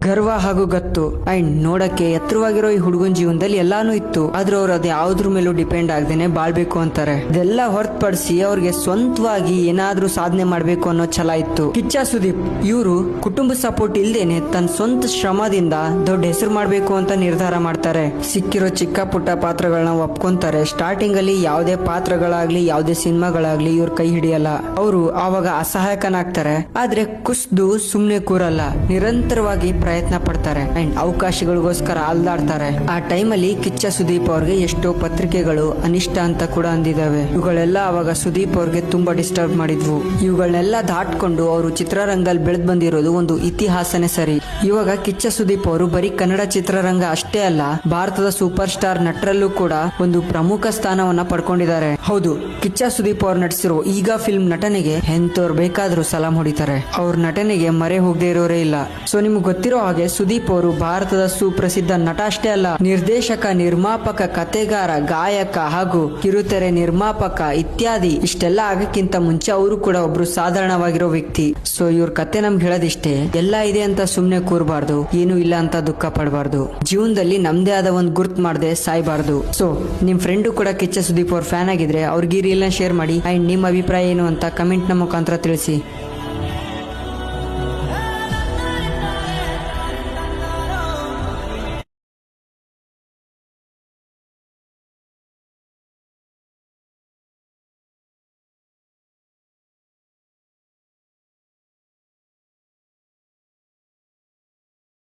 ಗರ್ವ ಹಾಗೂ ಗತ್ತು ಅಂಡ್ ನೋಡಕ್ಕೆ ಎತ್ತರವಾಗಿರೋ ಈ ಹುಡುಗನ್ ಜೀವನದಲ್ಲಿ ಎಲ್ಲಾನು ಇತ್ತು, ಆದ್ರೆ ಅವ್ರು ಅದ್ ಯಾವ್ದ್ರ ಮೇಲೂ ಡಿಪೆಂಡ್ ಆಗದೇನೆ ಬಾಳ್ಬೇಕು ಅಂತಾರೆ. ಇದೆಲ್ಲ ಹೊರತುಪಡಿಸಿ ಅವ್ರಿಗೆ ಸ್ವಂತವಾಗಿ ಏನಾದ್ರೂ ಸಾಧನೆ ಮಾಡ್ಬೇಕು ಅನ್ನೋ ಛಲ ಇತ್ತು. ಕಿಚ್ಚ ಸುದೀಪ್ ಇವರು ಕುಟುಂಬ ಸಪೋರ್ಟ್ ಇಲ್ದೇನೆ ತನ್ನ ಸ್ವಂತ ಶ್ರಮದಿಂದ ದೊಡ್ಡ ಹೆಸರು ಮಾಡ್ಬೇಕು ಅಂತ ನಿರ್ಧಾರ ಮಾಡ್ತಾರೆ. ಸಿಕ್ಕಿರೋ ಚಿಕ್ಕ ಪುಟ್ಟ ಪಾತ್ರಗಳನ್ನ ಒಪ್ಕೊಂತಾರೆ. ಸ್ಟಾರ್ಟಿಂಗ್ ಅಲ್ಲಿ ಯಾವುದೇ ಪಾತ್ರಗಳಾಗ್ಲಿ ಯಾವುದೇ ಸಿನಿಮಾಗಳಾಗ್ಲಿ ಇವ್ರ ಕೈ ಹಿಡಿಯಲ್ಲ. ಅವರು ಆವಾಗ ಅಸಹಾಯಕನಾಗ್ತಾರೆ. ಆದ್ರೆ ಕುಸ್ದು ಸುಮ್ನೆ ಕೂರಲ್ಲ, ನಿರಂತರವಾಗಿ ಪ್ರಯತ್ನ ಪಡ್ತಾರೆ ಅಂಡ್ ಅವಕಾಶಗಳಿಗೋಸ್ಕರ ಅಲ್ದಾಡ್ತಾರೆ. ಆ ಟೈಮಲ್ಲಿ ಕಿಚ್ಚ ಸುದೀಪ್ ಅವ್ರಿಗೆ ಎಷ್ಟೋ ಪತ್ರಿಕೆಗಳು ಅನಿಷ್ಟ ಅಂತ ಕೂಡ ಅಂದಿದ್ದಾವೆ. ಇವುಗಳೆಲ್ಲ ಅವಾಗ ಸುದೀಪ್ ಅವ್ರಿಗೆ ತುಂಬಾ ಡಿಸ್ಟರ್ಬ್ ಮಾಡಿದ್ವು. ಇವುಗಳನ್ನೆಲ್ಲ ದಾಟ್ಕೊಂಡು ಅವರು ಚಿತ್ರರಂಗದಲ್ಲಿ ಬೆಳೆದ್ ಬಂದಿರೋದು ಒಂದು ಇತಿಹಾಸನೇ ಸರಿ. ಇವಾಗ ಕಿಚ್ಚ ಸುದೀಪ್ ಅವರು ಬರೀ ಕನ್ನಡ ಚಿತ್ರರಂಗ ಅಷ್ಟೇ ಅಲ್ಲ, ಭಾರತದ ಸೂಪರ್ ಸ್ಟಾರ್ ನಟರಲ್ಲೂ ಕೂಡ ಒಂದು ಪ್ರಮುಖ ಸ್ಥಾನವನ್ನ ಪಡ್ಕೊಂಡಿದ್ದಾರೆ. ಹೌದು, ಕಿಚ್ಚ ಸುದೀಪ್ ಅವ್ರು ನಟಿಸಿರೋ ಈಗ ಫಿಲ್ಮ್ ನಟನೆಗೆ ಎಂತವ್ರು ಬೇಕಾದ್ರೂ ಸಲಾಂ ಹೊಡಿತಾರೆ. ಅವ್ರ ನಟನೆಗೆ ಮರೆ ಹೋಗದೆ ಇರೋರೇ ಇಲ್ಲ. ಸೊ ನಿಮ್ಗೆ ಗೊತ್ತಿರೋ ಹಾಗೆ ಸುದೀಪ್ ಅವರು ಭಾರತದ ಸುಪ್ರಸಿದ್ಧ ನಟ ಅಷ್ಟೇ ಅಲ್ಲ, ನಿರ್ದೇಶಕ, ನಿರ್ಮಾಪಕ, ಕತೆಗಾರ, ಗಾಯಕ ಹಾಗೂ ಕಿರುತೆರೆ ನಿರ್ಮಾಪಕ ಇತ್ಯಾದಿ. ಇಷ್ಟೆಲ್ಲ ಆಗಕ್ಕಿಂತ ಮುಂಚೆ ಅವರು ಕೂಡ ಒಬ್ರು ಸಾಧಾರಣವಾಗಿರೋ ವ್ಯಕ್ತಿ. ಸೊ ಇವ್ರ ಕತೆ ನಮ್ಗೆ ಹೇಳೋದಿಷ್ಟೇ, ಎಲ್ಲ ಇದೆ ಅಂತ ಸುಮ್ನೆ ಕೂರಬಾರ್ದು, ಏನು ಇಲ್ಲ ಅಂತ ದುಃಖ ಪಡಬಾರ್ದು, ಜೀವನದಲ್ಲಿ ನಮ್ದೇ ಆದ ಒಂದು ಗುರ್ತ್ ಮಾಡದೆ ಸಾಯ್ಬಾರ್ದು. ಸೊ ನಿಮ್ ಫ್ರೆಂಡು ಕೂಡ ಕಿಚ್ಚ ಸುದೀಪ್ ಅವ್ರ ಫ್ಯಾನ್ ಆಗಿದ್ರೆ ಅವ್ರಿಗೆ ಈ ರೀಲ್ನ ಶೇರ್ ಮಾಡಿ ಅಂಡ್ ನಿಮ್ಮ ಅಭಿಪ್ರಾಯ ಏನು ಅಂತ ಕಮೆಂಟ್ ನ ಮುಖಾಂತರ ತಿಳಿಸಿ.